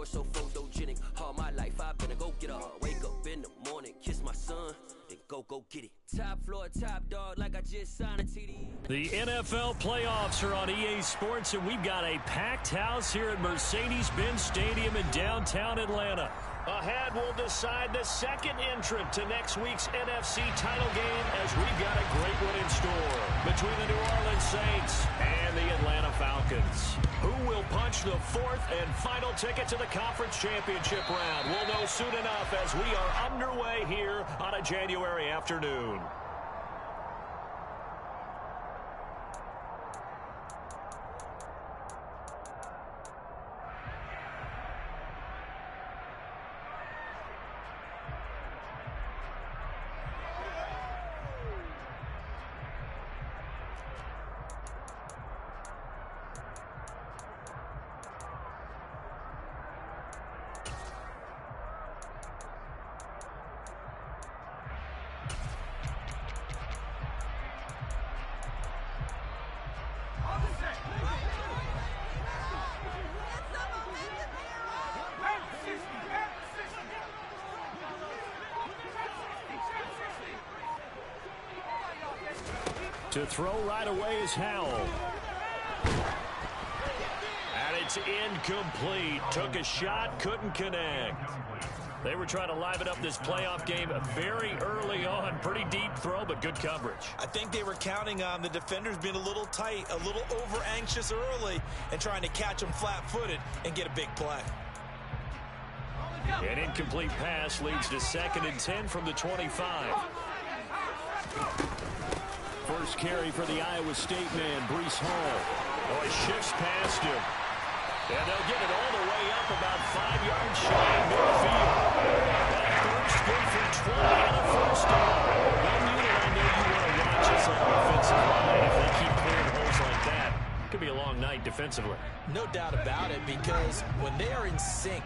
so photogenic. All my life I've been a go-getter. Wake up in the morning, kiss my son, then go get it. Top floor, top dog, like I just signed a TD. The NFL playoffs are on EA Sports, and we've got a packed house here at Mercedes-Benz Stadium in downtown Atlanta. Ahead, we'll decide the second entrant to next week's NFC title game, as we've got a great one in store between the New Orleans Saints and the Atlanta Falcons. Who will punch the fourth and final ticket to the conference championship round? We'll know soon enough as we are underway here on a January afternoon. To throw right away is Howell. And it's incomplete. Took a shot, couldn't connect. They were trying to liven up this playoff game very early on. Pretty deep throw, but good coverage. I think they were counting on the defenders being a little tight, a little over-anxious early, and trying to catch them flat-footed and get a big play. An incomplete pass leads to 2nd and 10 from the 25. First carry for the Iowa State man, Breece Hall. Oh, he shifts past him. And they'll get it all the way up about 5 yards shy of midfield. That burst good for 20 on a first down. One unit I know you want to watch is on the offensive line. If they keep clearing holes like that, it could be a long night defensively. No doubt about it, because when they are in sync,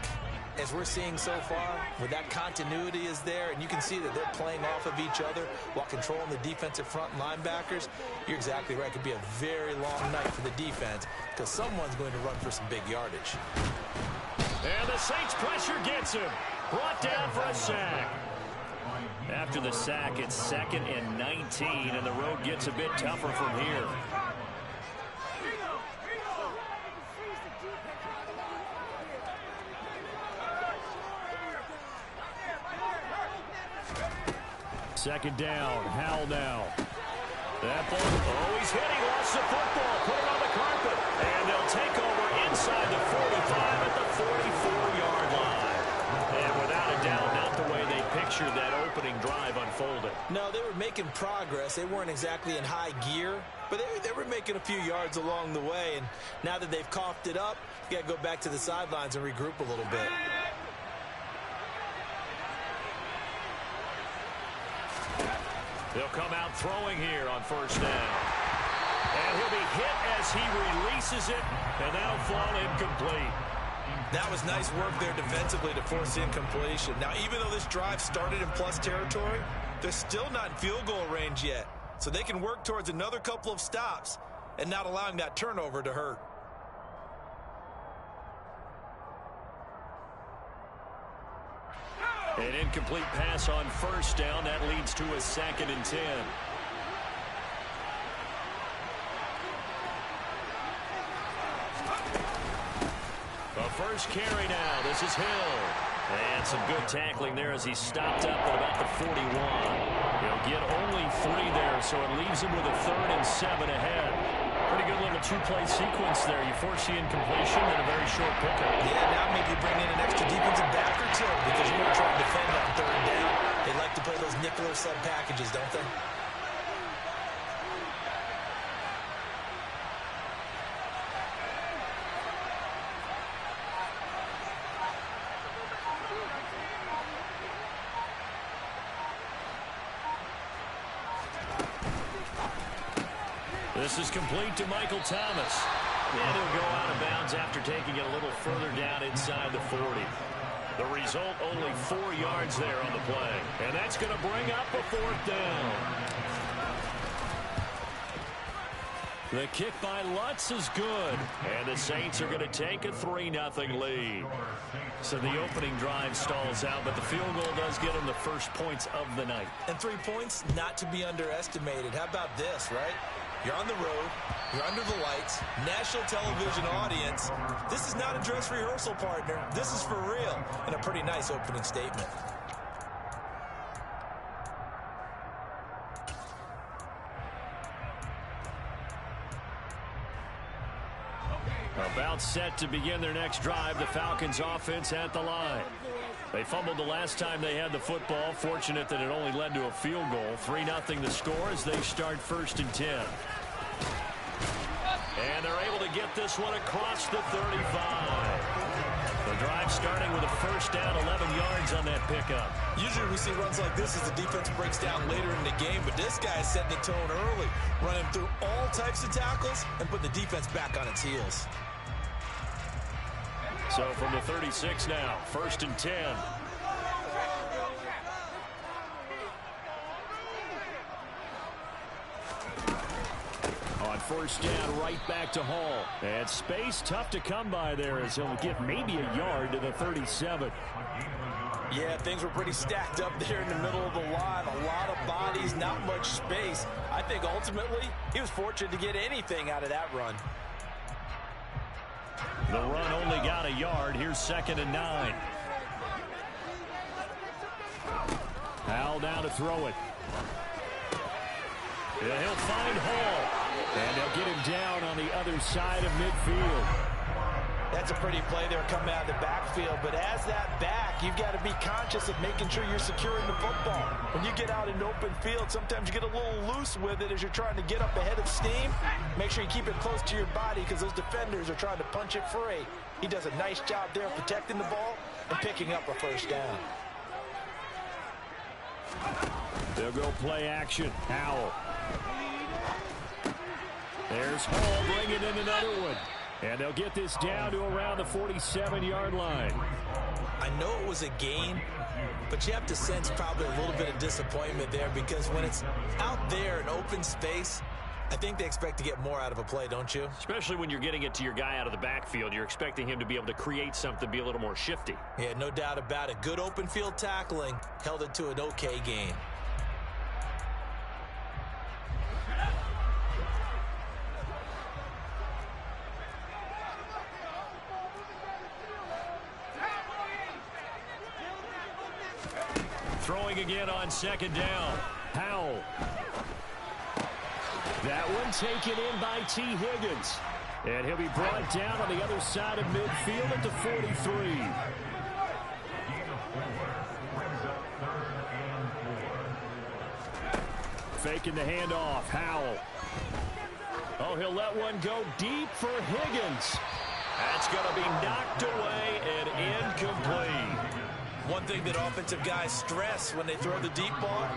as we're seeing so far, where that continuity is there, and you can see that they're playing off of each other while controlling the defensive front linebackers, you're exactly right. It could be a very long night for the defense because someone's going to run for some big yardage. And the Saints pressure gets him. Brought down for a sack. After the sack, it's 2nd and 19, and the road gets a bit tougher from here. Second down, Howell now. That ball, oh, he's hit, he lost the football, put it on the carpet, and they'll take over inside the 45 at the 44-yard line. And without a doubt, not the way they pictured that opening drive unfolded. No, they were making progress. They weren't exactly in high gear, but they were making a few yards along the way, and now that they've coughed it up, you got to go back to the sidelines and regroup a little bit. They'll come out throwing here on first down. And he'll be hit as he releases it, and that'll fall incomplete. That was nice work there defensively to force incompletion. Now, even though this drive started in plus territory, they're still not in field goal range yet. So they can work towards another couple of stops and not allowing that turnover to hurt. An incomplete pass on first down. That leads to a 2nd and 10. The first carry now. This is Hill. And some good tackling there as he stopped up at about the 41. He'll get only 3 there, so it leaves him with a 3rd and 7 ahead. Pretty good little 2-play sequence there. You force the incompletion and a very short pickup. Yeah, now maybe bring in an extra defensive back or two because you're going to try and defend on 3rd down. They like to play those nickel or sub packages, don't they? This is complete to Michael Thomas. And he'll go out of bounds after taking it a little further down inside the 40. The result, only 4 yards there on the play. And that's going to bring up a 4th down. The kick by Lutz is good. And the Saints are going to take a 3-0 lead. So the opening drive stalls out, but the field goal does get them the first points of the night. And 3 points, not to be underestimated. How about this, right? You're on the road. You're under the lights. National television audience. This is not a dress rehearsal, partner. This is for real. And a pretty nice opening statement. About set to begin their next drive, the Falcons offense at the line. They fumbled the last time they had the football. Fortunate that it only led to a field goal. 3-0 the score as they start 1st and 10. And they're able to get this one across the 35. The drive starting with a 1st down, 11 yards on that pickup. Usually we see runs like this as the defense breaks down later in the game, but this guy is setting the tone early, running through all types of tackles and putting the defense back on its heels. So from the 36 now, 1st and 10. On 1st down, right back to Hall. And space tough to come by there as he'll get maybe a yard to the 37. Yeah, things were pretty stacked up there in the middle of the line. A lot of bodies, not much space. I think ultimately he was fortunate to get anything out of that run. The run only got a yard. Here's 2nd and 9. Howell down to throw it. Yeah, he'll find Hall. And they'll get him down on the other side of midfield. That's a pretty play there coming out of the backfield. But as that back, you've got to be conscious of making sure you're securing the football. When you get out in open field, sometimes you get a little loose with it as you're trying to get up ahead of steam. Make sure you keep it close to your body because those defenders are trying to punch it free. He does a nice job there of protecting the ball and picking up a 1st down. They'll go play action. Howell. There's Hall bringing in another one. And they'll get this down to around the 47-yard line. I know it was a gain, but you have to sense probably a little bit of disappointment there because when it's out there in open space, I think they expect to get more out of a play, don't you? Especially when you're getting it to your guy out of the backfield. You're expecting him to be able to create something, be a little more shifty. Yeah, no doubt about it. Good open field tackling held it to an okay gain. Throwing again on 2nd down. Howell. That one taken in by T. Higgins. And he'll be brought down on the other side of midfield at the 43. Faking the handoff. Howell. Oh, he'll let one go deep for Higgins. That's going to be knocked away and incomplete. One thing that offensive guys stress when they throw the deep ball,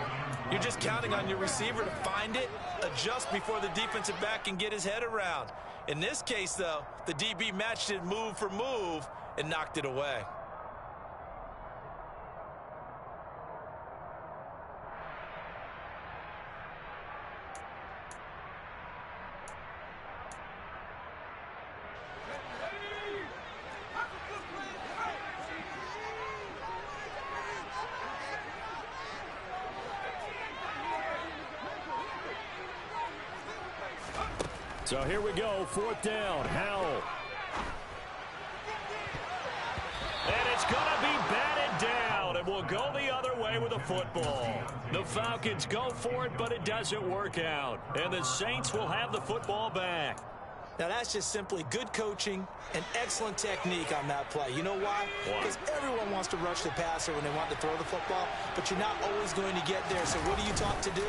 you're just counting on your receiver to find it, adjust before the defensive back can get his head around. In this case, though, the DB matched it move for move and knocked it away. So here we go, 4th down, Howell. And it's going to be batted down, and we'll go the other way with the football. The Falcons go for it, but it doesn't work out. And the Saints will have the football back. Now, that's just simply good coaching and excellent technique on that play. You know why? Because everyone wants to rush the passer when they want to throw the football, but you're not always going to get there. So what are you taught to do?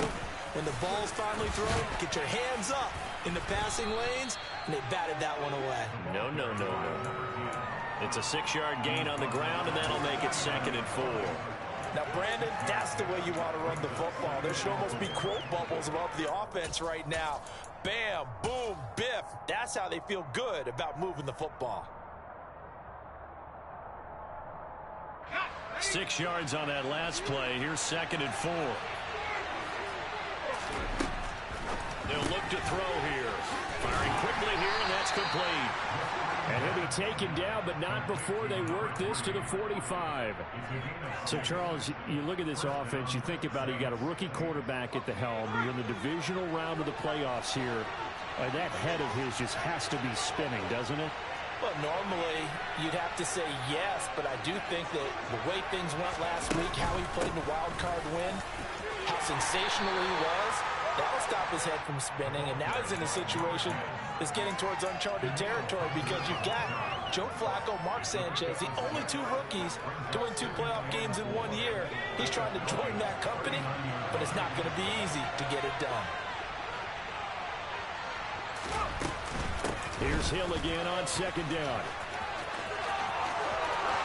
When the ball's finally thrown, get your hands up in the passing lanes, and they batted that one away. No. It's a 6-yard gain on the ground, and that'll make it 2nd and 4. Now, Brandon, that's the way you want to run the football. There should almost be quote bubbles above the offense right now. Bam, boom, biff. That's how they feel good about moving the football. 6 yards on that last play. Here's 2nd and 4. They'll look to throw here. Firing quickly here, and that's complete. And he'll be taken down, but not before they work this to the 45. So, Charles, you look at this offense, you think about it, you got a rookie quarterback at the helm. You're in the divisional round of the playoffs here. That head of his just has to be spinning, doesn't it? Well, normally you'd have to say yes, but I do think that the way things went last week, how he played in the wild card win, how sensational he was, that'll stop his head from spinning. And now he's in a situation that's getting towards uncharted territory because you've got Joe Flacco, Mark Sanchez, the only two rookies to win 2 playoff games in 1 year. He's trying to join that company, but it's not going to be easy to get it done. Here's Hill again on second down.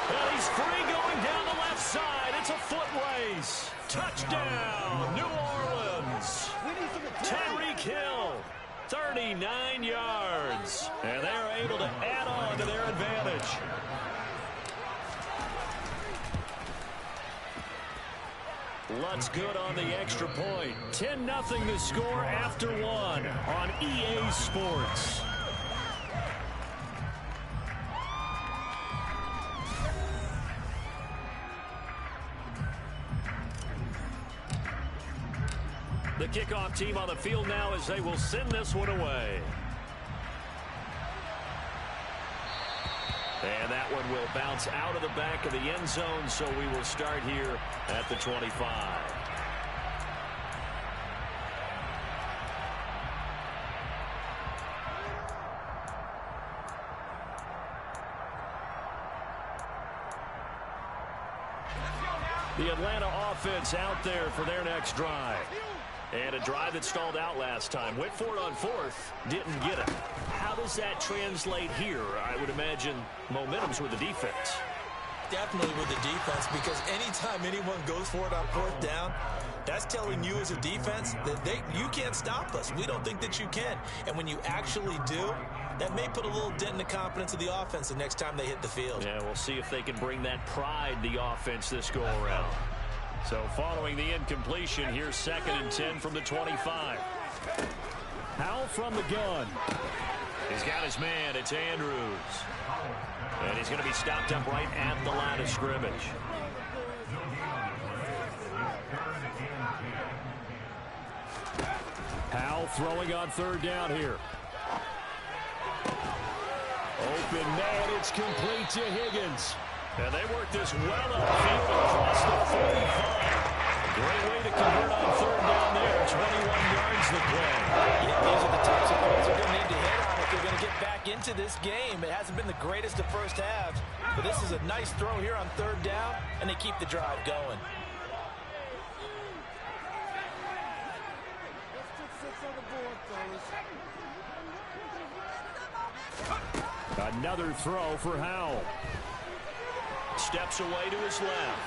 And he's free going down the left side. It's a foot race. Touchdown, New Orleans. Tyreek Hill, 39 yards. And they're able to add on to their advantage. Lutz good on the extra point. 10-0 the score after 1 on EA Sports. The kickoff team on the field now as they will send this one away. And that one will bounce out of the back of the end zone, so we will start here at the 25. The Atlanta offense out there for their next drive. And a drive that stalled out last time. Went for it on 4th. Didn't get it. How does that translate here? I would imagine momentum's with the defense. Definitely with the defense, because anytime anyone goes for it on 4th down, that's telling you as a defense that you can't stop us. We don't think that you can. And when you actually do, that may put a little dent in the confidence of the offense the next time they hit the field. Yeah, we'll see if they can bring that pride, the offense, this go-around. So following the incompletion, here's 2nd and 10 from the 25. Howell from the gun. He's got his man. It's Andrews. And he's going to be stopped up right at the line of scrimmage. Howell throwing on 3rd down here. Open man. It's complete to Higgins. And they work this well upfield across the 45. Great way to convert on 3rd down there. 21 yards the play. Yeah, these are the types of plays they're going to need to hit on if they're going to get back into this game. It hasn't been the greatest of first halves, but this is a nice throw here on 3rd down, and they keep the drive going. Another throw for Howell. Steps away to his left.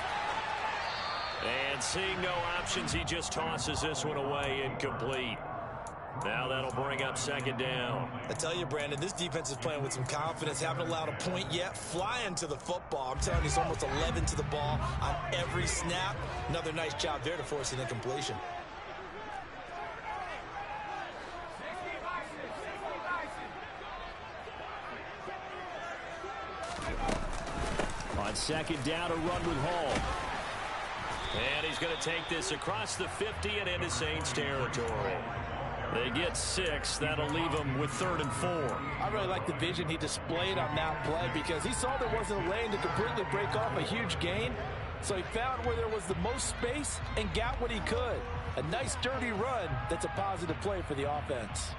And seeing no options, he just tosses this one away, incomplete. Now that'll bring up 2nd down. I tell you, Brandon, this defense is playing with some confidence. Haven't allowed a point yet. Flying to the football. I'm telling you, it's almost 11 to the ball on every snap. Another nice job there to force an incompletion. On 2nd down, a run with Hall. And he's going to take this across the 50 and into Saints territory. They get 6. That'll leave them with 3rd and 4. I really like the vision he displayed on that play because he saw there wasn't a lane to completely break off a huge gain. So he found where there was the most space and got what he could. A nice, dirty run that's a positive play for the offense.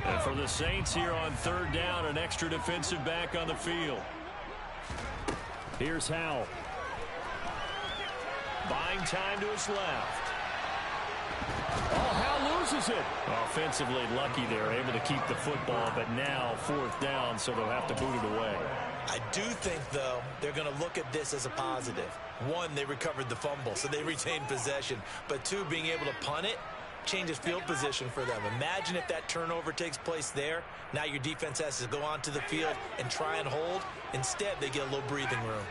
And for the Saints here on 3rd down, an extra defensive back on the field. Here's Howell. Buying time to his left. Oh, Howell loses it. Offensively lucky they're able to keep the football, but now 4th down, so they'll have to boot it away. I do think, though, they're going to look at this as a positive. 1, they recovered the fumble, so they retained possession. But 2, being able to punt it changes field position for them. Imagine if that turnover takes place there. Now your defense has to go onto the field and try and hold. Instead, they get a little breathing room.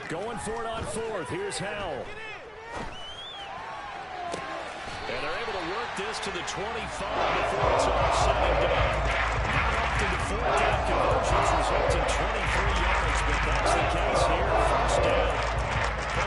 Going for it on fourth. Here's Howell. And they're able to work this to the 25 before it's all said and done. Not often the fourth down conversions result in 23 yards, but that's the case here. First down.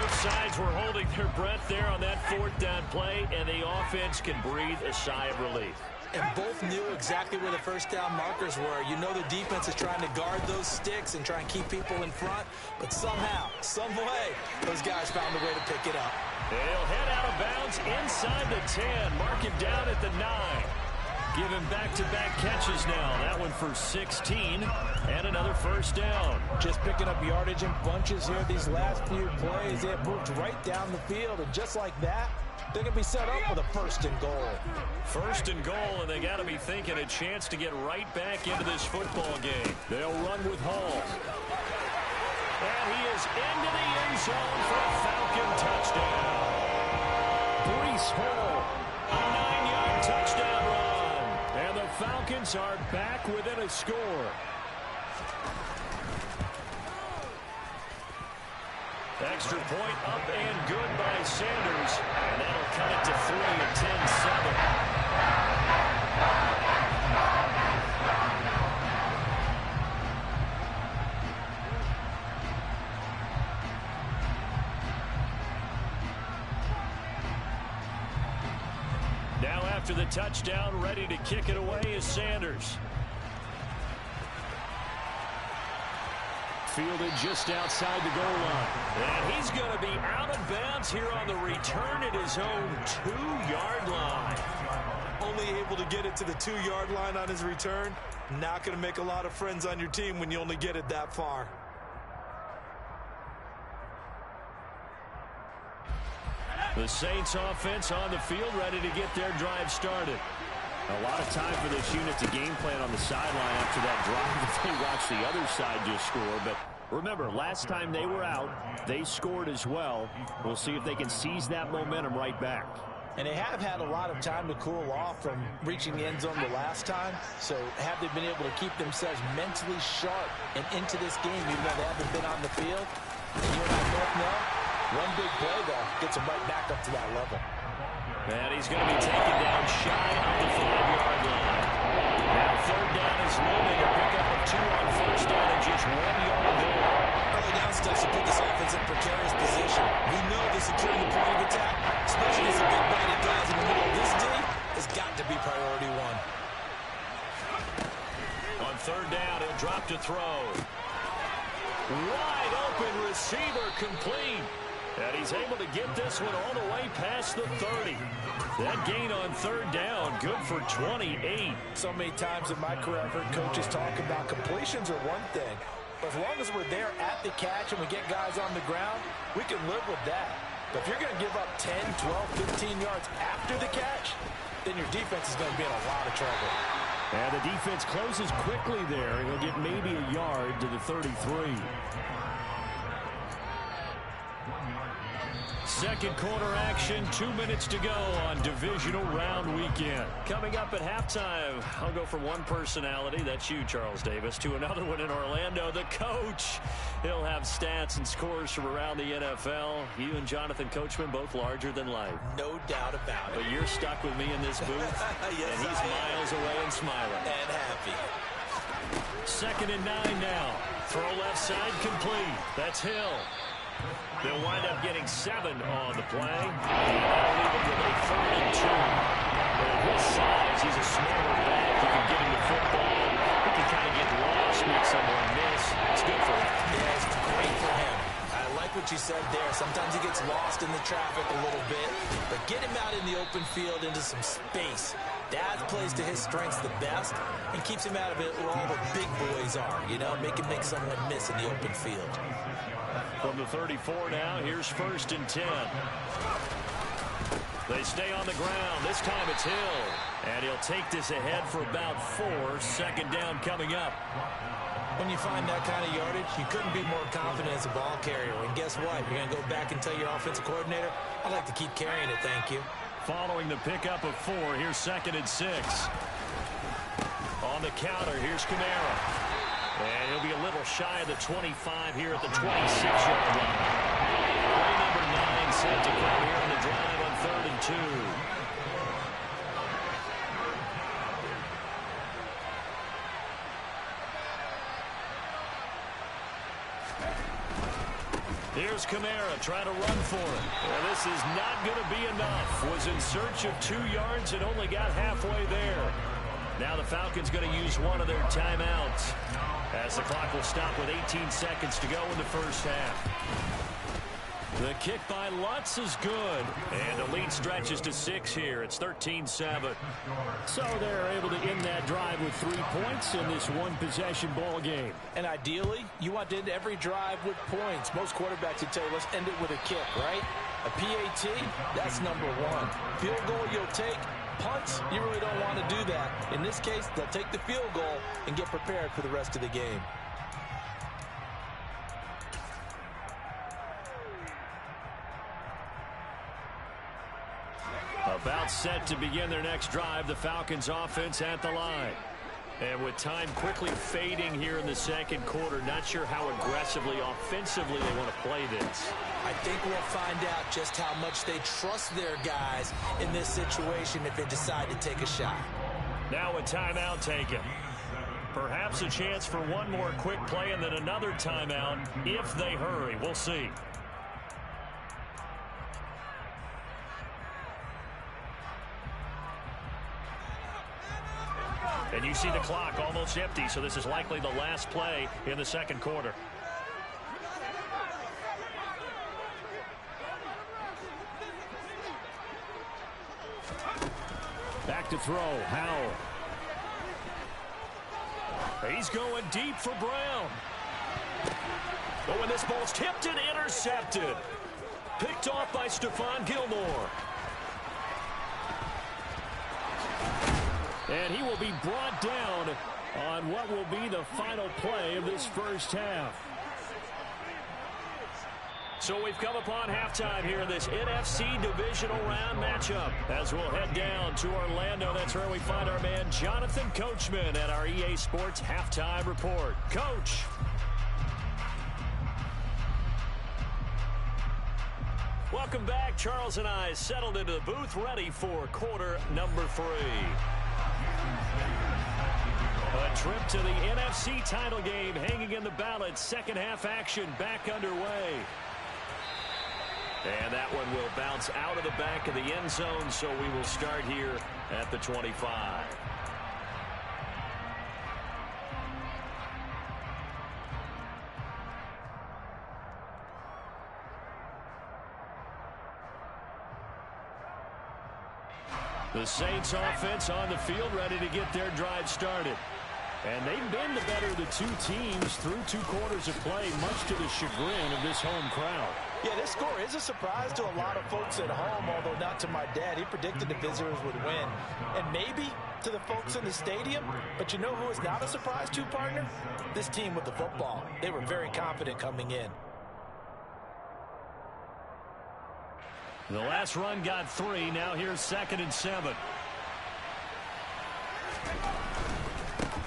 Both sides were holding their breath there on that fourth down play, and the offense can breathe a sigh of relief. And both knew exactly where the first down markers were. You know the defense is trying to guard those sticks and try and keep people in front, but somehow, some way, those guys found a way to pick it up. He'll head out of bounds inside the 10. Mark him down at the 9. Give him back-to-back catches now. That one for 16 and another first down. Just picking up yardage in bunches here these last few plays. They have moved right down the field, and just like that, they're going to be set up with a first and goal. First and goal, and they got to be thinking a chance to get right back into this football game. They'll run with Hall. And he is into the end zone for a Falcon touchdown. Breece Hall, a 9-yard touchdown run. And the Falcons are back within a score. Extra point up and good by Sanders. And that'll cut it to 3 at 10-7. Now after the touchdown, ready to kick it away is Sanders. Fielded just outside the goal line. And he's going to be out of bounds here on the return at his own 2-yard line. Only able to get it to the 2-yard line on his return. Not going to make a lot of friends on your team when you only get it that far. The Saints offense on the field, ready to get their drive started. A lot of time for this unit to game plan on the sideline after that drive if they watch the other side just score. But remember, last time they were out, they scored as well. We'll see if they can seize that momentum right back. And they have had a lot of time to cool off from reaching the end zone the last time. So have they been able to keep themselves mentally sharp and into this game even though they haven't been on the field? And you and I both know, one big play, though, gets them right back up to that level. And he's going to be taken down shy of the 5-yard line. Now third down is looming. A pickup of 2 on first down and just 1-yard goal. Early down steps to put this offense in precarious position. We know the securing the point of attack, especially as the big-bodied guys in the middle of this team, has got to be priority 1. On third down, he'll drop to throw. Wide open receiver complete. And he's able to get this one all the way past the 30. That gain on third down, good for 28. So many times in my career, I've heard coaches talk about completions are one thing. But as long as we're there at the catch and we get guys on the ground, we can live with that. But if you're going to give up 10, 12, 15 yards after the catch, then your defense is going to be in a lot of trouble. And the defense closes quickly there. He'll get maybe a yard to the 33. Second quarter action, 2 minutes to go on divisional round weekend. Coming up at halftime, I'll go from one personality, that's you, Charles Davis, to another one in Orlando, the coach. He'll have stats and scores from around the NFL. You and Jonathan Coachman, both larger than life. No doubt about it. But you're stuck with me in this booth, yes, and he's miles away and smiling. And happy. 2nd and 9 now. Throw left side complete. That's Hill. They'll wind up getting 7 on the play. And that'll leave him with a 3rd and 2. But at his size, he's a smaller back. You can get him the football. He can kind of get lost, make someone miss. It's good for him. Yeah, it's great for him. I like what you said there. Sometimes he gets lost in the traffic a little bit. But get him out in the open field into some space. That plays to his strengths the best and keeps him out of it where all the big boys are. You know, make someone miss in the open field. From the 34 now, here's 1st and 10. They stay on the ground. This time it's Hill. And he'll take this ahead for about 4. 2nd down coming up. When you find that kind of yardage, you couldn't be more confident as a ball carrier. And guess what? You're going to go back and tell your offensive coordinator, I'd like to keep carrying it, thank you. Following the pickup of 4, here's 2nd and 6. On the counter, here's Kamara. And he'll be a little shy of the 25 here at the 26-yard line. Play number 9 set to come here in the drive on 3rd and 2. Here's Kamara trying to run for it. Well, this is not going to be enough. Was in search of 2 yards and only got halfway there. Now the Falcons going to use one of their timeouts as the clock will stop with 18 seconds to go in the first half. The kick by Lutz is good. And the lead stretches to 6 here. It's 13-7. So they're able to end that drive with 3 points in this one-possession ball game. And ideally, you want to end every drive with points. Most quarterbacks would tell you, let's end it with a kick, right? A PAT, that's number 1. Field goal you'll take. Punts, you really don't want to do that. In this case, they'll take the field goal and get prepared for the rest of the game. About set to begin their next drive, the Falcons offense at the line. And with time quickly fading here in the second quarter, not sure how aggressively, offensively they want to play this. I think we'll find out just how much they trust their guys in this situation if they decide to take a shot. Now a timeout taken. Perhaps a chance for one more quick play and then another timeout if they hurry. We'll see. And you see the clock almost empty, so this is likely the last play in the second quarter. Back to throw, Howell. He's going deep for Brown. Oh, and this ball's tipped and intercepted. Picked off by Stephon Gilmore. And he will be brought down on what will be the final play of this first half. So we've come upon halftime here in this NFC Divisional Round matchup. As we'll head down to Orlando, that's where we find our man Jonathan Coachman at our EA Sports Halftime Report. Coach. Welcome back. Charles and I settled into the booth, ready for quarter number 3. A trip to the NFC title game hanging in the balance. Second half action back underway. And that one will bounce out of the back of the end zone, so we will start here at the 25. The Saints offense on the field ready to get their drive started. And they've been the better of the 2 teams through 2 quarters of play, much to the chagrin of this home crowd. Yeah, this score is a surprise to a lot of folks at home, although not to my dad. He predicted the visitors would win. And maybe to the folks in the stadium. But you know who is not a surprise to, partner? This team with the football. They were very confident coming in. The last run got 3. Now here's 2nd and 7.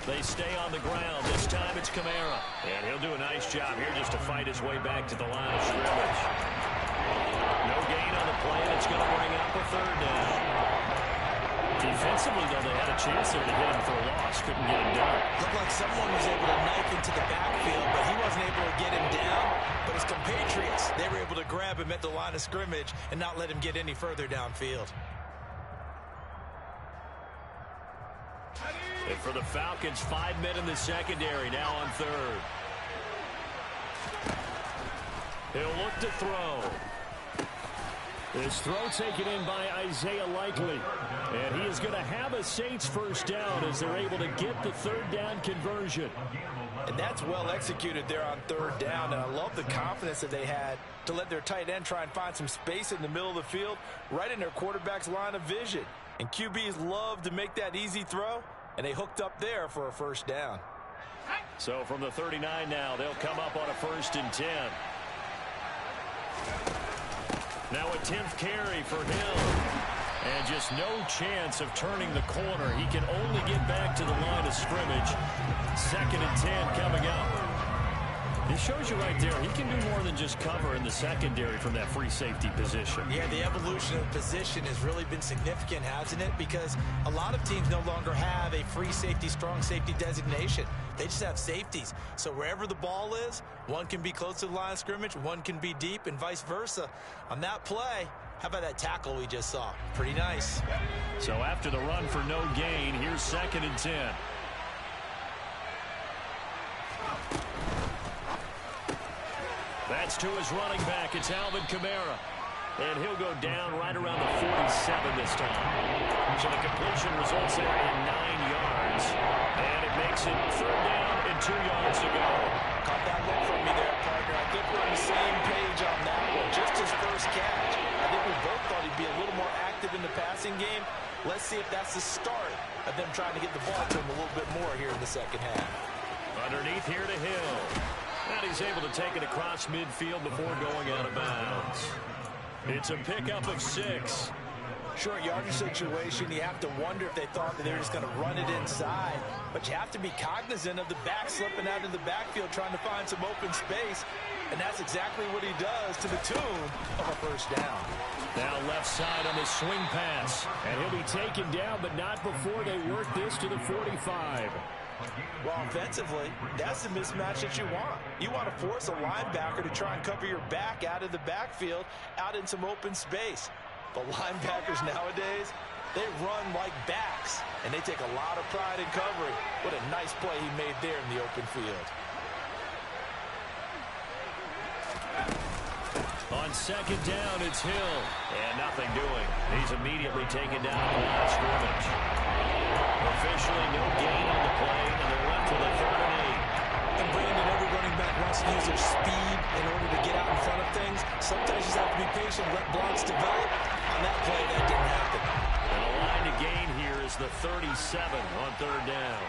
They stay on the ground. This time it's Kamara. And he'll do a nice job here just to fight his way back to the line of scrimmage. No gain on the play, and it's going to bring up a 3rd down. Defensively, though, they had a chance there to hit him for a loss. Couldn't get him done. Looked like someone was able to knife into the backfield, but he wasn't able to get him down. But his compatriots, they were able to grab him at the line of scrimmage and not let him get any further downfield. And for the Falcons, 5 men in the secondary, now on 3rd. He'll look to throw. This throw taken in by Isaiah Likely. And he is going to have a Saints first down as they're able to get the 3rd down conversion. And that's well executed there on 3rd down. And I love the confidence that they had to let their tight end try and find some space in the middle of the field, right in their quarterback's line of vision. And QBs love to make that easy throw. And they hooked up there for a first down. So from the 39 now, they'll come up on a 1st and 10. Now a 10th carry for him. And just no chance of turning the corner. He can only get back to the line of scrimmage. 2nd and 10 coming up. It shows you right there, he can do more than just cover in the secondary from that free safety position. Yeah, the evolution of position has really been significant, hasn't it? Because a lot of teams no longer have a free safety, strong safety designation. They just have safeties. So wherever the ball is, one can be close to the line of scrimmage, one can be deep, and vice versa. On that play, how about that tackle we just saw? Pretty nice. So after the run for no gain, here's 2nd and 10. That's to his running back. It's Alvin Kamara. And he'll go down right around the 47 this time. So the completion results there in 9 yards. And it makes it 3rd down and 2 yards to go. Caught that look from me there, partner. I think we're on the same page on that one. Just his first catch. I think we both thought he'd be a little more active in the passing game. Let's see if that's the start of them trying to get the ball to him a little bit more here in the second half. Underneath here to Hill. And he's able to take it across midfield before going out of bounds. It's a pickup of 6. Short yardage situation, you have to wonder if they thought that they were just going to run it inside. But you have to be cognizant of the back slipping out of the backfield trying to find some open space. And that's exactly what he does to the tune of a first down. Now left side on the swing pass. And he'll be taken down, but not before they work this to the 45. Well, offensively, that's the mismatch that you want. You want to force a linebacker to try and cover your back out of the backfield, out in some open space. But linebackers nowadays, they run like backs, and they take a lot of pride in covering. What a nice play he made there in the open field. On 2nd down, it's Hill. And nothing doing. He's immediately taken down at the line of scrimmage. Officially no gain on the play, and they're left with a 3rd and 8. And Brandon, every running back wants to use their speed in order to get out in front of things. Sometimes you just have to be patient, let blocks develop. On that play, that didn't happen. And a line to gain here is the 37 on 3rd down.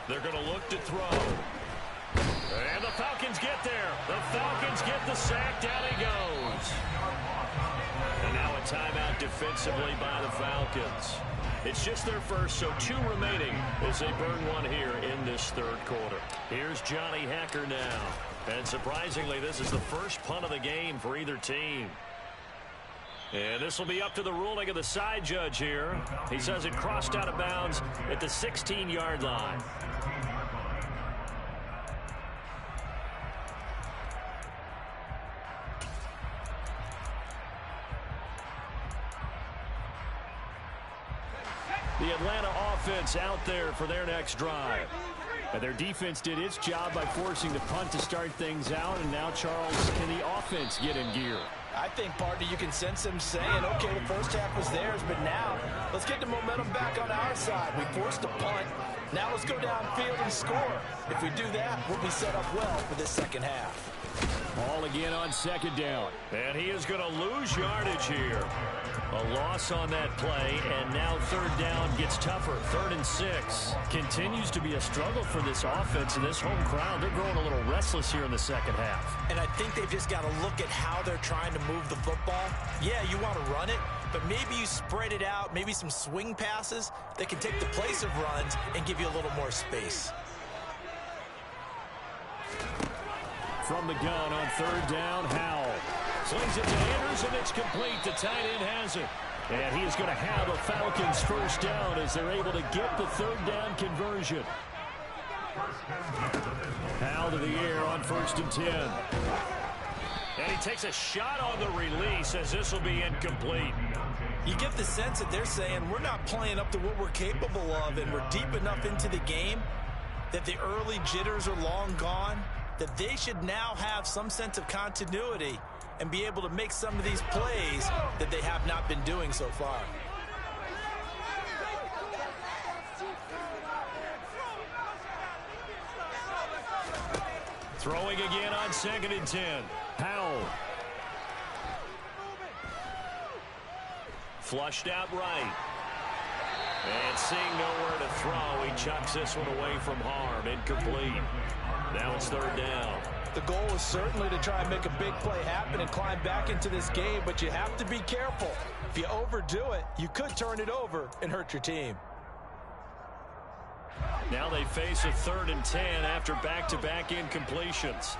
They're going to look to throw. And the Falcons get there. The Falcons get the sack. Down he goes. And now a timeout defensively by the Falcons. It's just their first, so 2 remaining as they burn one here in this 3rd quarter. Here's Johnny Hacker now. And surprisingly, this is the first punt of the game for either team. And this will be up to the ruling of the side judge here. He says it crossed out of bounds at the 16-yard line. The Atlanta offense out there for their next drive. And their defense did its job by forcing the punt to start things out. And now, Charles, can the offense get in gear? I think, partner, you can sense them saying, okay, the first half was theirs, but now let's get the momentum back on our side. We forced a punt. Now let's go downfield and score. If we do that, we'll be set up well for this second half. Ball again on 2nd down. And he is going to lose yardage here. A loss on that play, and now 3rd down gets tougher. 3rd and 6. Continues to be a struggle for this offense and this home crowd. They're growing a little restless here in the second half. And I think they've just got to look at how they're trying to move the football. Yeah, you want to run it, but maybe you spread it out, maybe some swing passes that can take the place of runs and give you a little more space. From the gun on 3rd down, Howell. Slings it to Anders, and it's complete. The tight end has it. And he is going to have a Falcons first down as they're able to get the 3rd down conversion. Howell to the air on 1st and 10. And he takes a shot on the release as this will be incomplete. You get the sense that they're saying we're not playing up to what we're capable of, and we're deep enough into the game that the early jitters are long gone, that they should now have some sense of continuity and be able to make some of these plays that they have not been doing so far. Throwing again on 2nd and 10. Howell. Flushed out right. And seeing nowhere to throw, he chucks this one away from harm. Incomplete. Now it's third down. The goal is certainly to try and make a big play happen and climb back into this game, but you have to be careful. If you overdo it, you could turn it over and hurt your team. Now they face a 3rd and 10 after back-to-back incompletions.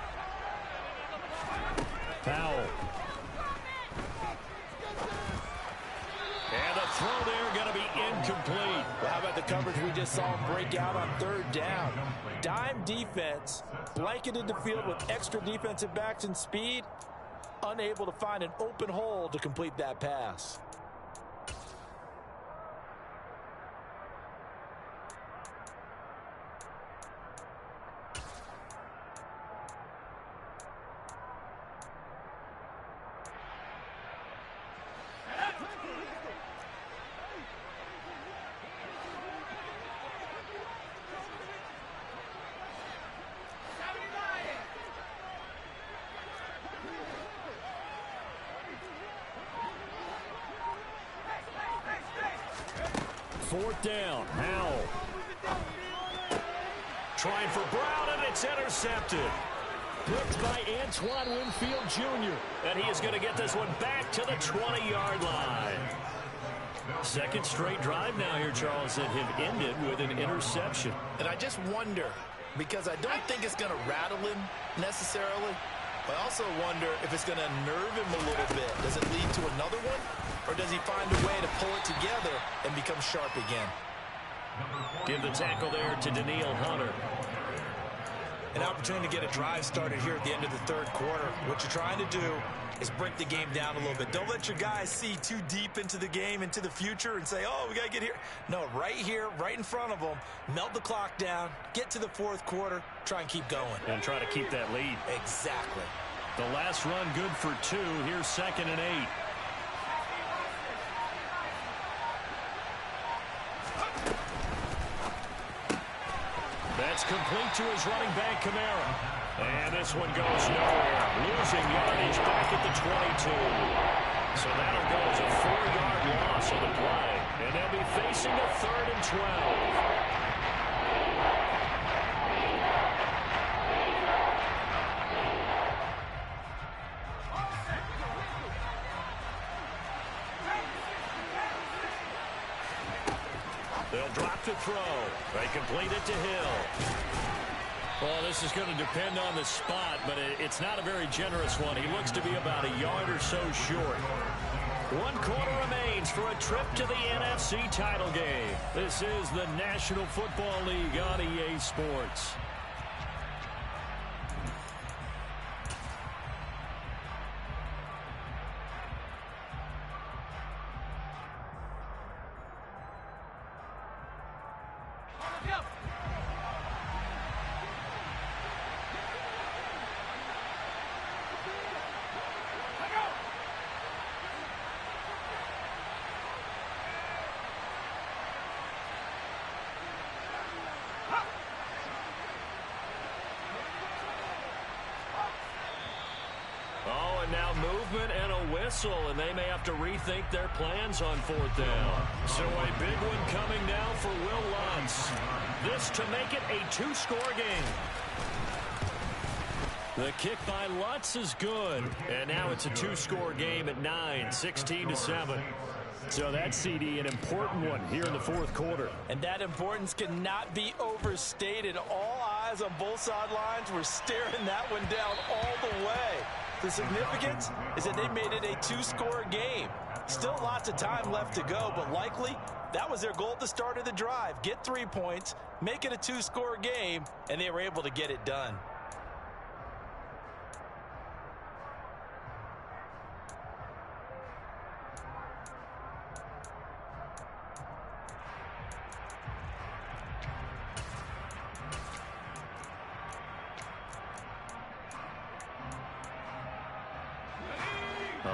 Powell. And the throw there going to be incomplete. Well, how about the coverage we just saw him break out on 3rd down? Dime defense, blanketed the field with extra defensive backs and speed, unable to find an open hole to complete that pass. Fourth down, Howell. Trying for Brown, and it's intercepted. Picked by Antoine Winfield Jr. And he is going to get this one back to the 20-yard line. Second straight drive now here, Charles, that have ended with an interception. And I just wonder, because I don't think it's going to rattle him necessarily, but I also wonder if it's going to nerve him a little bit. Does it lead to another one? Or does he find a way to pull it together and become sharp again? Give the tackle there to Daniil Hunter. An opportunity to get a drive started here at the end of the 3rd quarter. What you're trying to do is break the game down a little bit. Don't let your guys see too deep into the game, into the future, and say, oh, we got to get here. No, right here, right in front of them, melt the clock down, get to the 4th quarter, try and keep going. And try to keep that lead. Exactly. The last run good for 2. Here's 2nd and 8. That's complete to his running back, Kamara. And this one goes nowhere. Losing yardage back at the 22. So that'll go as a 4-yard loss on the play. And they'll be facing a 3rd and 12. They'll drop to throw. They complete it to Hill. Well, this is going to depend on the spot, but it's not a very generous one. He looks to be about a yard or so short. 1 quarter remains for a trip to the NFC title game. This is the National Football League on EA Sports. Now movement and a whistle, and they may have to rethink their plans on 4th down. So a big one coming now for Will Lutz. This to make it a 2-score game. The kick by Lutz is good, and now it's a 2-score game at 9, 16-7. So that CD, an important one here in the 4th quarter. And that importance cannot be overstated. All eyes on both sidelines were staring that one down all the way. The significance is that they made it a 2-score game. Still lots of time left to go, but likely that was their goal at the start of the drive. Get 3 points, make it a 2-score game, and they were able to get it done.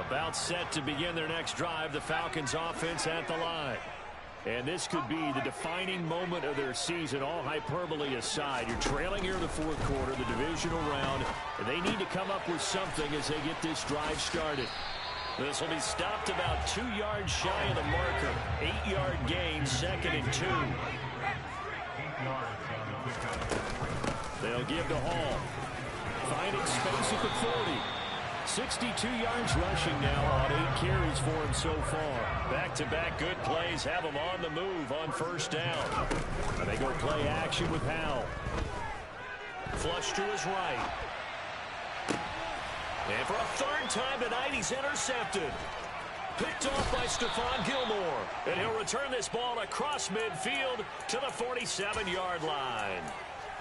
About set to begin their next drive, the Falcons offense at the line. And this could be the defining moment of their season, all hyperbole aside. You're trailing here in the 4th quarter, the divisional round, and they need to come up with something as they get this drive started. This will be stopped about 2 yards shy of the marker. 8-yard gain, 2nd and 2. They'll give to Hall. Finding space at the 40. 62 yards rushing now on 8 carries for him so far. Back-to-back good plays have him on the move on 1st down. And they go play action with Howell. Flush to his right. And for a 3rd time tonight, he's intercepted. Picked off by Stephon Gilmore. And he'll return this ball across midfield to the 47-yard line.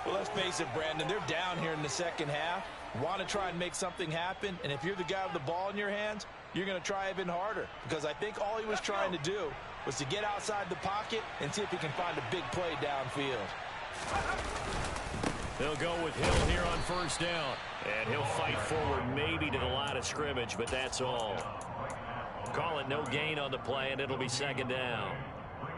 Well, let's face it, Brandon, they're down here in the 2nd half. Want to try and make something happen, and if you're the guy with the ball in your hands, you're going to try even harder, because I think all he was trying to do was to get outside the pocket and see if he can find a big play downfield. They'll go with Hill here on 1st down, and he'll fight forward maybe to the line of scrimmage, but that's all. Call it no gain on the play, and it'll be 2nd down.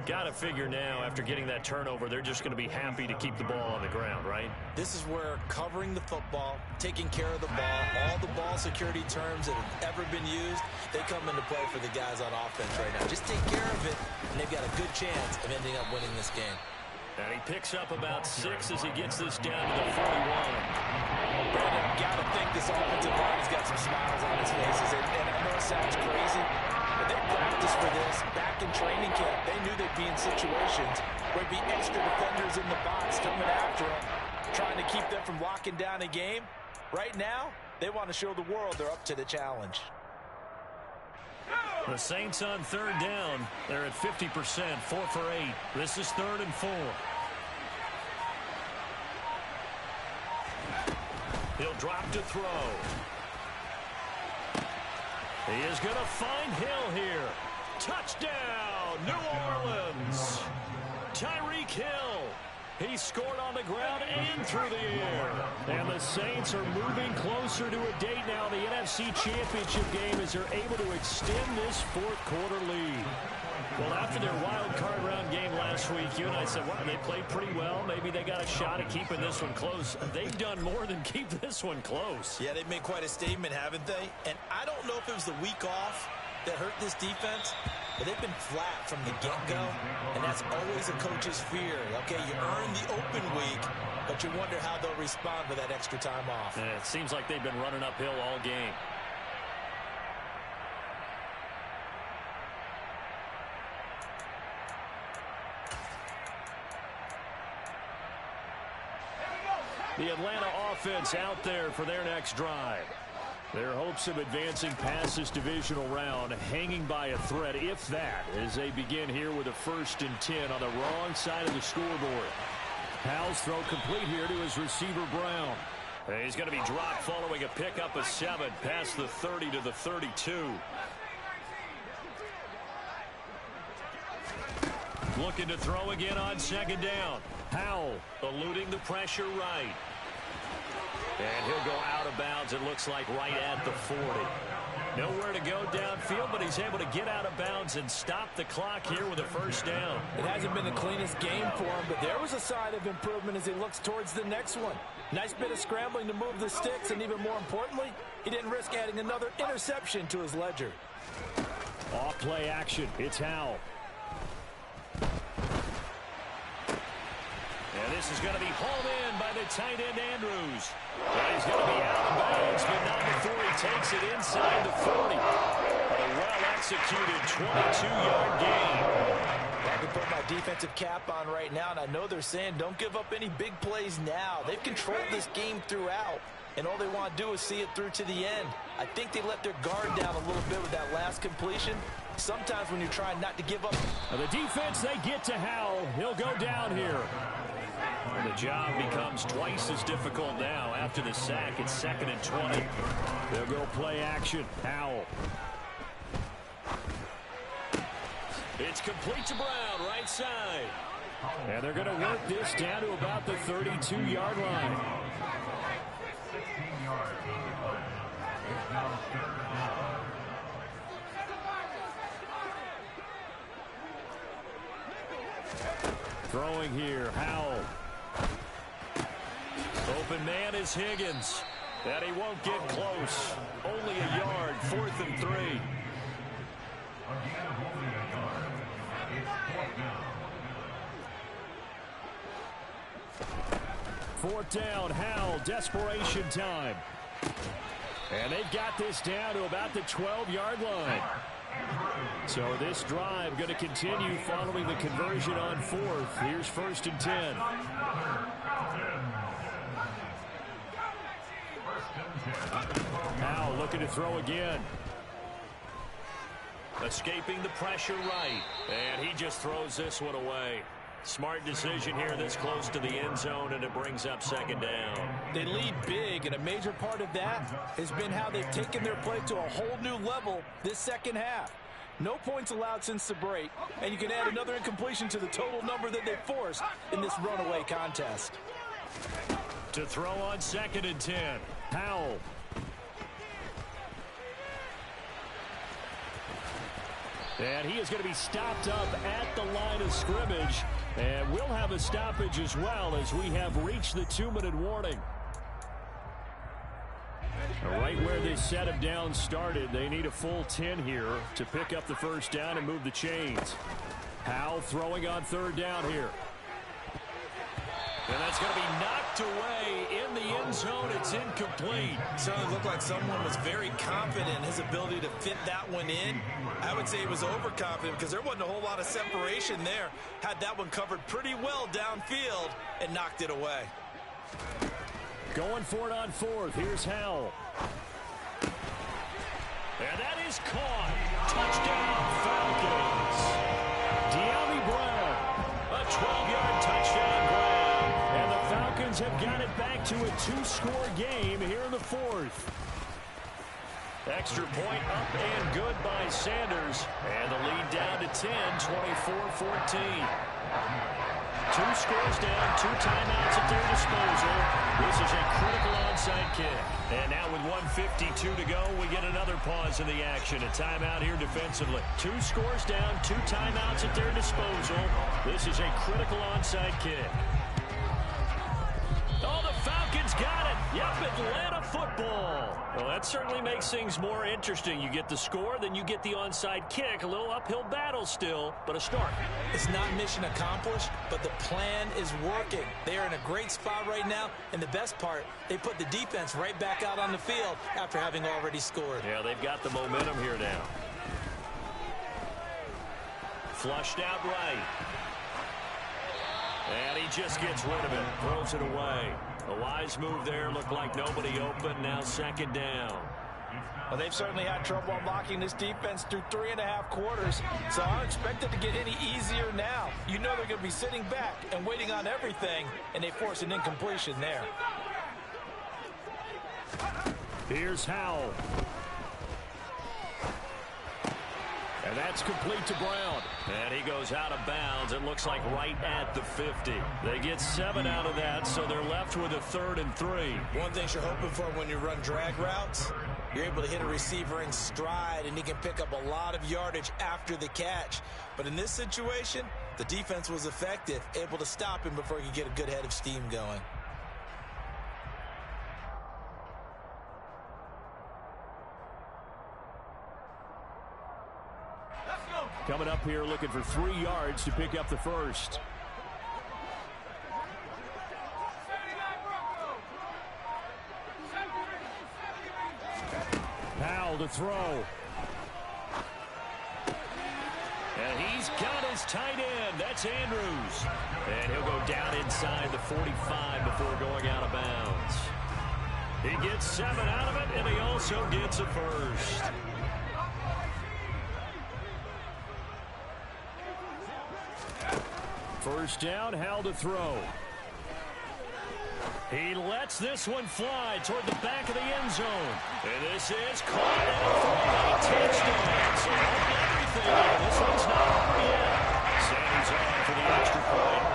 Got to figure now, after getting that turnover, they're just going to be happy to keep the ball on the ground, right? This is where covering the football, taking care of the ball, all the ball security terms that have ever been used, they come into play for the guys on offense right now. Just take care of it, and they've got a good chance of ending up winning this game. And he picks up about 6 as he gets this down to the 41. Brandon, got to think this offensive line has got some smiles on his faces, and I know it sounds crazy, but they practiced for this back in training camp. They knew they'd be in situations where there'd be extra defenders in the box coming after them, trying to keep them from locking down a game. Right now, they want to show the world they're up to the challenge. The Saints on 3rd down. They're at 50%, 4 for 8. This is 3rd and 4. He'll drop to throw. He is going to find Hill here. Touchdown, New Orleans. Tyreek Hill. He scored on the ground and through the air. And the Saints are moving closer to a date now in the NFC Championship game as they're able to extend this 4th quarter lead. Well, after their wild card round game last week, you and I said, well, they played pretty well. Maybe they got a shot at keeping this one close. They've done more than keep this one close. Yeah, they've made quite a statement, haven't they? And I don't know if it was the week off that hurt this defense, but they've been flat from the get-go, and that's always a coach's fear. Okay, you earn the open week, but you wonder how they'll respond with that extra time off. Yeah, it seems like they've been running uphill all game. The Atlanta offense out there for their next drive. Their hopes of advancing past this divisional round hanging by a thread, if that, as they begin here with a 1st and 10 on the wrong side of the scoreboard. Howell's throw complete here to his receiver, Brown. And he's going to be dropped following a pickup of 7 past the 30 to the 32. Looking to throw again on 2nd down. Howell eluding the pressure right. And he'll go out of bounds, it looks like, right at the 40. Nowhere to go downfield, but he's able to get out of bounds and stop the clock here with a 1st down. It hasn't been the cleanest game for him, but there was a sign of improvement as he looks towards the next one. Nice bit of scrambling to move the sticks, and even more importantly, he didn't risk adding another interception to his ledger. Off play action, it's Howell. And this is going to be hauled in by the tight end, Andrews. And he's going to be out of bounds, but not before he takes it inside the 40. A well-executed 22-yard gain. I can put my defensive cap on right now, and I know they're saying don't give up any big plays now. They've controlled this game throughout, and all they want to do is see it through to the end. I think they let their guard down a little bit with that last completion. Sometimes when you're trying not to give up. The defense, they get to Howell. He'll go down here. The job becomes twice as difficult now after the sack. It's 2nd and 20. They'll go play action. Howell. It's complete to Brown, right side. And they're going to work this down to about the 32-yard line. Throwing here, Howell. Open man is Higgins. And he won't get close. Only a yard, 4th and 3. Fourth down, Howell, desperation time. And they've got this down to about the 12-yard line. So this drive going to continue following the conversion on fourth. Here's 1st and 10. Howell looking to throw again. Escaping the pressure right. And he just throws this one away. Smart decision here this close to the end zone, and it brings up 2nd down. They lead big, and a major part of that has been how they've taken their play to a whole new level this second half. No points allowed since the break, and you can add another incompletion to the total number that they forced in this runaway contest. To throw on 2nd and 10, Howell. And he is going to be stopped up at the line of scrimmage. And we'll have a stoppage as well as we have reached the 2-minute warning. Right where this set of downs started, they need a full 10 here to pick up the 1st down and move the chains. Howell throwing on 3rd down here. And that's going to be knocked away in the end zone. It's incomplete. Certainly looked like someone was very confident in his ability to fit that one in. I would say he was overconfident because there wasn't a whole lot of separation there. Had that one covered pretty well downfield and knocked it away. Going for it on 4th. Here's Howell. And that is caught. Touchdown, Falcons. De'Ami Brown. A 12-yard touchdown grab. And the Falcons have got it back to a 2-score game here in the 4th. Extra point up and good by Sanders. And the lead down to 10, 24-14. 2 scores down, 2 timeouts at their disposal. This is a critical onside kick. And now with 1:52 to go, we get another pause in the action. A timeout here defensively. 2 scores down, 2 timeouts at their disposal. This is a critical onside kick. Oh, the Falcons got it. Yep, Atlanta football. Well, that certainly makes things more interesting. You get the score, then you get the onside kick. A little uphill battle still, but a start. It's not mission accomplished, but the plan is working. They are in a great spot right now, and the best part, they put the defense right back out on the field after having already scored. Yeah, they've got the momentum here now. Flushed out right. And he just gets rid of it, throws it away. A wise move there, looked like nobody open, now 2nd down. Well, they've certainly had trouble unlocking this defense through 3.5 quarters, so I don't expect it to get any easier now. You know they're going to be sitting back and waiting on everything, and they force an incompletion there. Here's Howell. And that's complete to Brown. And he goes out of bounds. It looks like right at the 50. They get 7 out of that, so they're left with a 3rd and 3. One thing you're hoping for when you run drag routes, you're able to hit a receiver in stride, and he can pick up a lot of yardage after the catch. But in this situation, the defense was effective, able to stop him before he could get a good head of steam going. Coming up here looking for 3 yards to pick up the 1st. Powell to throw. And he's got his tight end. That's Andrews. And he'll go down inside the 45 before going out of bounds. He gets 7 out of it, and he also gets a 1st. First down, Howell to throw. He lets this one fly toward the back of the end zone. And this is caught at a 3-touchdown. So everything here. This one's not over yet. Sanders on for the extra point.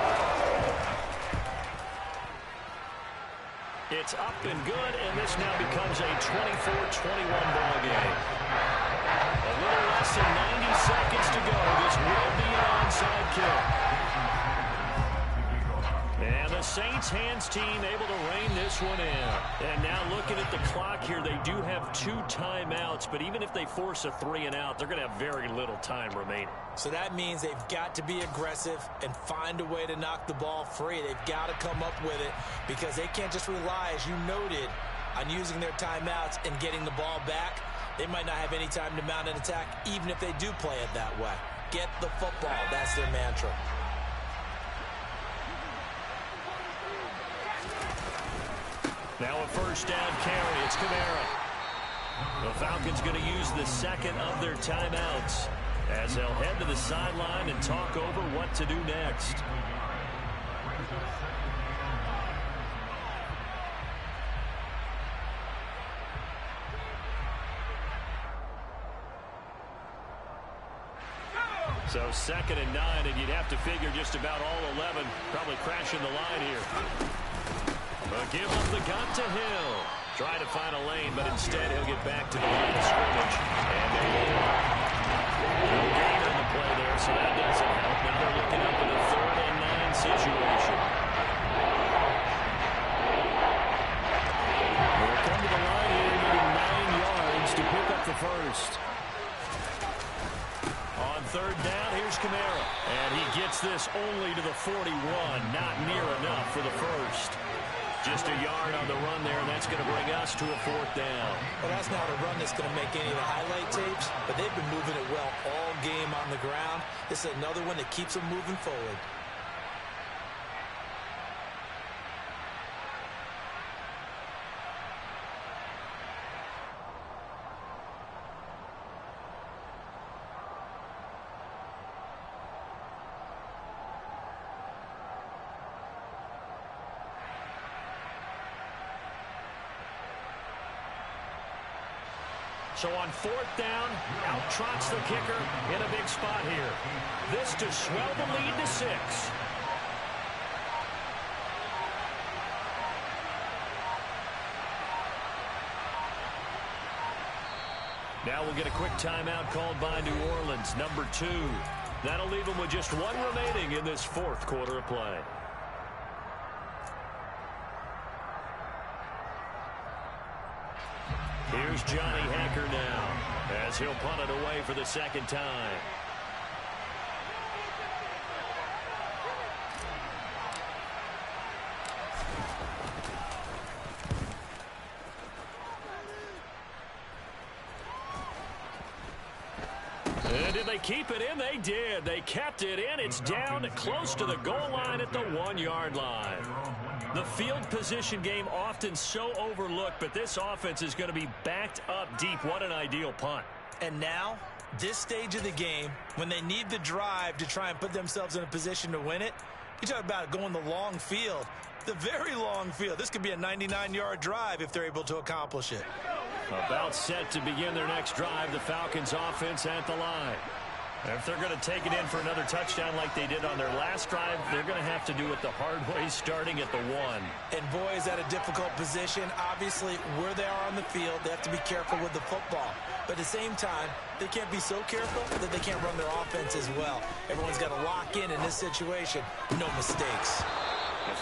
It's up and good, and this now becomes a 24-21 ball game. A little less than 90 seconds to go. This will be an onside kick. And the Saints Falcons hands team able to rein this one in. And now looking at the clock here, they do have 2 timeouts, but even if they force a 3-and-out, they're going to have very little time remaining. So that means they've got to be aggressive and find a way to knock the ball free. They've got to come up with it because they can't just rely, as you noted, on using their timeouts and getting the ball back. They might not have any time to mount an attack, even if they do play it that way. Get the football. That's their mantra. Now a first down carry. It's Kamara. The Falcons going to use the second of their timeouts as they'll head to the sideline and talk over what to do next. So 2nd and 9, and you'd have to figure just about all 11 probably crashing the line here. But give up the gun to Hill. Try to find a lane, but instead he'll get back to the line of scrimmage. And no gain on the play there, so that doesn't help. Now they're looking up in a 3rd and 9 situation. They'll come to the line here, needing 9 yards to pick up the first. On 3rd down, here's Kamara. And he gets this only to the 41. Not near enough for the first. Just a yard on the run there, and that's going to bring us to a 4th down. Well, that's not a run that's going to make any of the highlight tapes, but they've been moving it well all game on the ground. This is another one that keeps them moving forward. So on 4th down, out trots the kicker in a big spot here. This to swell the lead to 6. Now we'll get a quick timeout called by New Orleans, number 2. That'll leave them with just 1 remaining in this 4th quarter of play. Here's Johnny Hacker now as he'll punt it away for the 2nd time. And did they keep it in? They did. They kept it in. It's down close to the goal line at the 1-yard line. The field position game often so overlooked, but this offense is going to be backed up deep. What an ideal punt. And now, this stage of the game, when they need the drive to try and put themselves in a position to win it, you talk about going the long field, the very long field. This could be a 99-yard drive if they're able to accomplish it. About set to begin their next drive, the Falcons offense at the line. If they're going to take it in for another touchdown like they did on their last drive, they're going to have to do it the hard way, starting at the 1. And boy, is that a difficult position. Obviously, where they are on the field, they have to be careful with the football. But at the same time, they can't be so careful that they can't run their offense as well. Everyone's got to lock in this situation. No mistakes.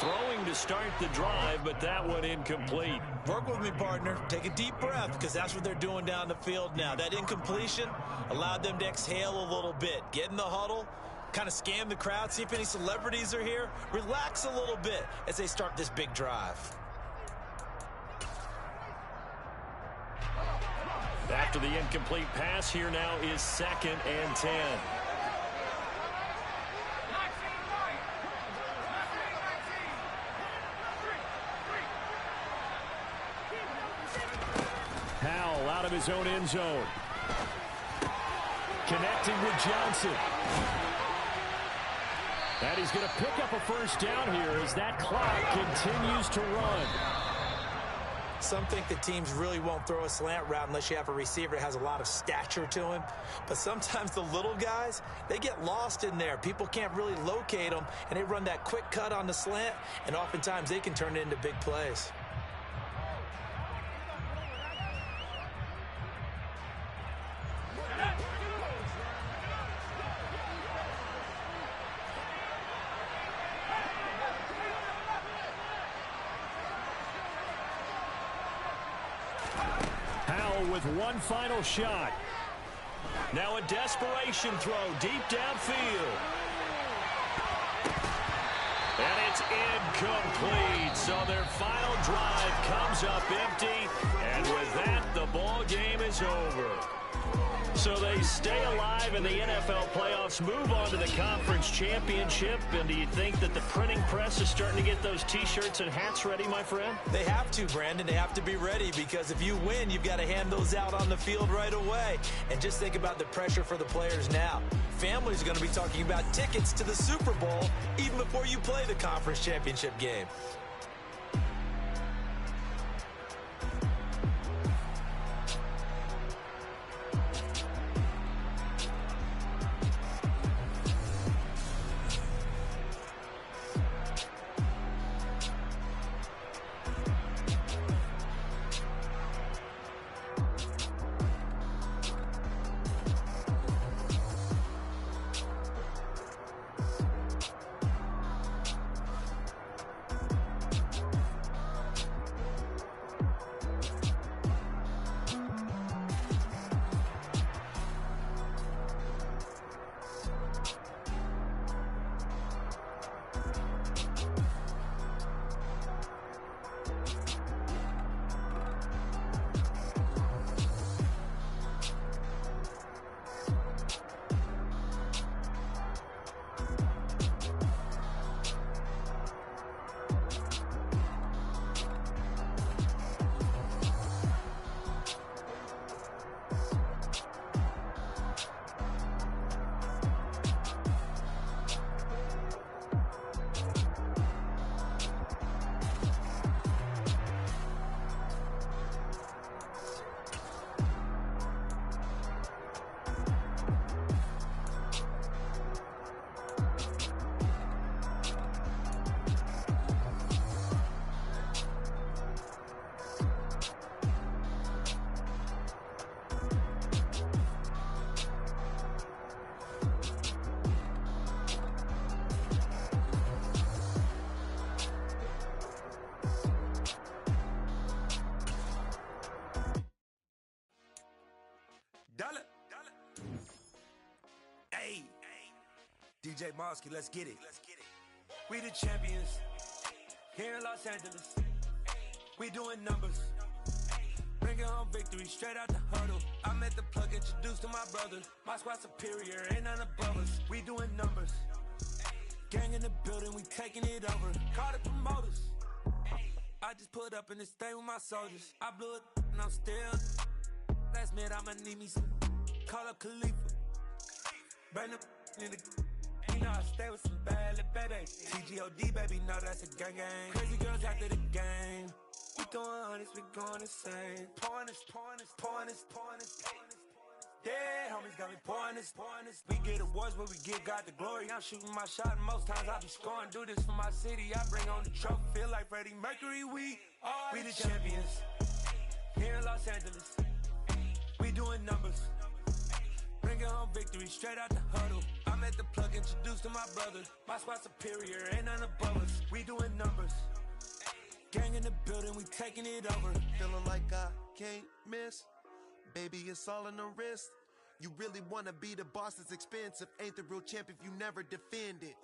Throwing to start the drive, but that one incomplete. Work with me, partner. Take a deep breath, because that's what they're doing down the field now. That incompletion allowed them to exhale a little bit. Get in the huddle, kind of scan the crowd, see if any celebrities are here. Relax a little bit as they start this big drive. After the incomplete pass, here now is 2nd and 10. Howell out of his own end zone. Connecting with Johnson. And he's going to pick up a first down here as that clock continues to run. Some think the teams really won't throw a slant route unless you have a receiver that has a lot of stature to him. But sometimes the little guys, they get lost in there. People can't really locate them, and they run that quick cut on the slant, and oftentimes they can turn it into big plays. with one final shot. Now a desperation throw deep downfield. And it's incomplete. So their final drive comes up empty. And with that, the ball game is over. So they stay alive in the NFL playoffs, move on to the conference championship. And do you think that the printing press is starting to get those T-shirts and hats ready, my friend? They have to, Brandon. They have to be ready because if you win, you've got to hand those out on the field right away. And just think about the pressure for the players now. Families are going to be talking about tickets to the Super Bowl even before you play the conference championship game. DJ Mosky, let's get it. We the champions here in Los Angeles. We doing numbers, bringing home victory straight out the huddle. I'm at the plug, introduced to my brothers. My squad superior, ain't none above us. We doing numbers, gang in the building, we taking it over. Call the promoters. I just put up in this thing with my soldiers. I blew it and I'm still. Last minute I'ma need me some. Call up Khalifa, bring the in the. You know I stay with some bad little baby. TGOD, baby, know that's a gang gang. Crazy girls after the game. We throwing hundreds, we going insane. Pouring this. Yeah, homies got me pouring this. We get awards, but we give God the glory. I'm shooting my shot, and most times I be scoring. Do this for my city, I bring on the trophy. Feel like Freddie Mercury, we the champions here in Los Angeles. We doing numbers, bringing home victory straight out the huddle. I'm at the plug, introduced to my brothers. My squad superior, ain't none above us. We doing numbers, gang in the building, we taking it over. Feeling like I can't miss. Baby, it's all in the wrist. You really wanna be the boss, it's expensive. Ain't the real champ if you never defend it.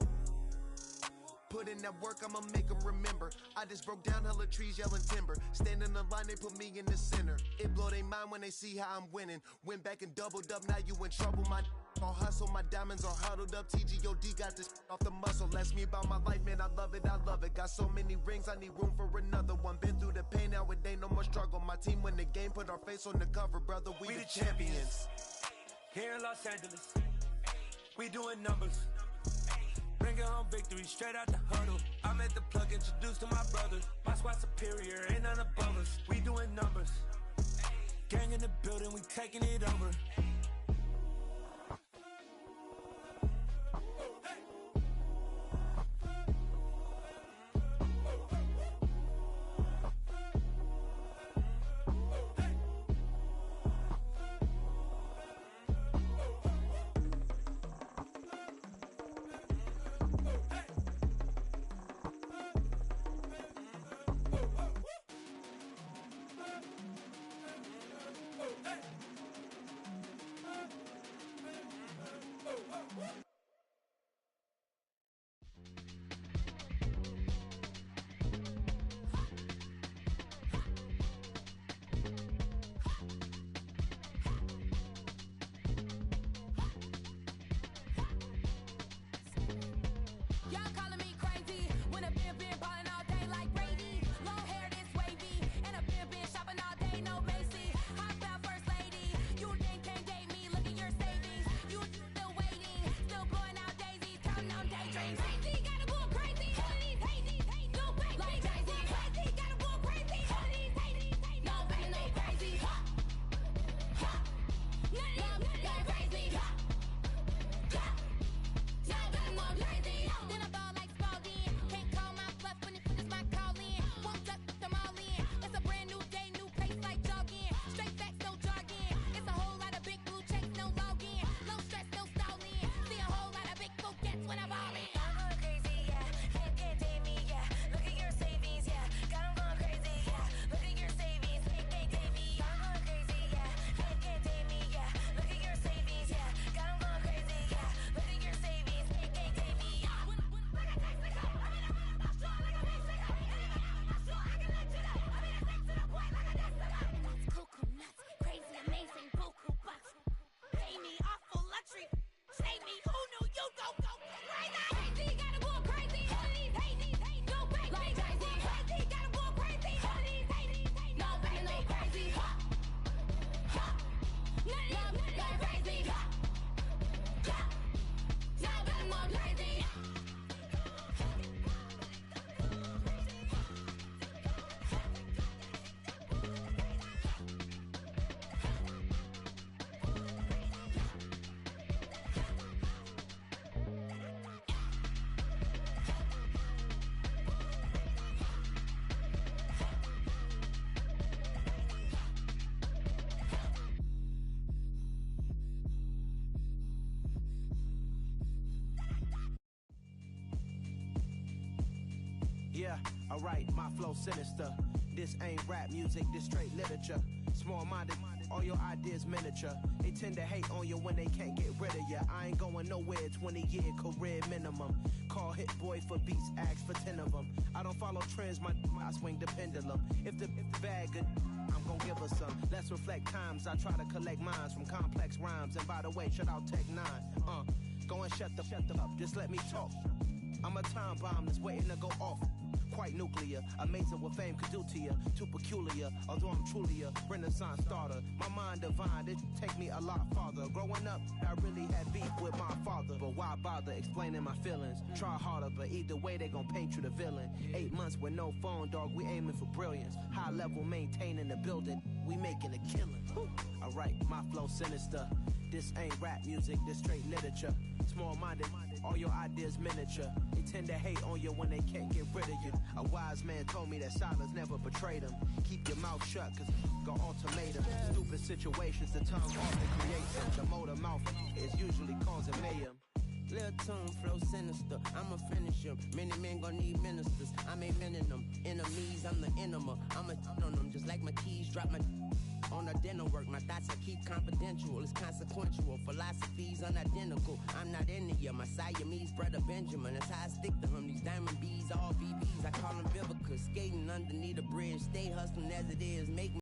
Put in that work, I'ma make them remember. I just broke down hella trees, yelling timber. Stand in the line, they put me in the center. It blow their mind when they see how I'm winning. Went back and doubled up, now you in trouble. My all hustle, my diamonds are huddled up. TGOD got this off the muscle. Ask me about my life, man, I love it. Got so many rings, I need room for another one. Been through the pain, now it ain't no more struggle. My team win the game, put our face on the cover, brother. We the champions here in Los Angeles. We doing numbers, bringing home victory straight out the huddle. I'm at the plug, introduced to my brothers. My squad superior, ain't none above us. We doing numbers, gang in the building, we taking it over. pay me off for luxury. Say me, who knew you go crazy? Crazy, gotta go crazy. All of these hate, go crazy. Like crazy, crazy, gotta go crazy. All of these hate, no crazy, no crazy. None of these go crazy. Now gotta go crazy. Yeah, alright, my flow sinister. This ain't rap music, this straight literature. Small-minded, all your ideas miniature. They tend to hate on you when they can't get rid of you. I ain't going nowhere, 20-year career minimum. Call Hit Boy for beats, ask for 10 of them. I don't follow trends, I swing the pendulum. If the bag good, I'm gon' give her some. Let's reflect times, I try to collect minds from complex rhymes. And by the way, shout out Tech 9. Go and shut the up, just let me talk. I'm a time bomb that's waiting to go off. Quite nuclear, amazing what fame could do to you. Too peculiar, although I'm truly a renaissance starter. My mind divine, it take me a lot farther. Growing up, I really had beef with my father. But why bother explaining my feelings? Try harder, but either way they gon' paint you the villain. 8 months with no phone, dog, we aiming for brilliance. High level maintaining the building, we making a killing. Alright, my flow sinister. This ain't rap music, this straight literature. Small-minded, all your ideas miniature. They tend to hate on you when they can't get rid of you. A wise man told me that silence never betrayed him. Keep your mouth shut, cause got ultimatum. Stupid situations, the tongue often creates them. The motor mouth is usually causing mayhem. Lil' tune, flow sinister, I'ma finish him. Many men gon' need ministers, I'm aiming them. Enemies, I'm the enema. I'ma on them, just like my keys, drop my on a dinner work. My thoughts I keep confidential, it's consequential. Philosophies unidentical, I'm not into you. My Siamese brother Benjamin, that's how I stick to him. These diamond bees, all BBs, I call them Vivica. Skating underneath a bridge, stay hustling as it is, make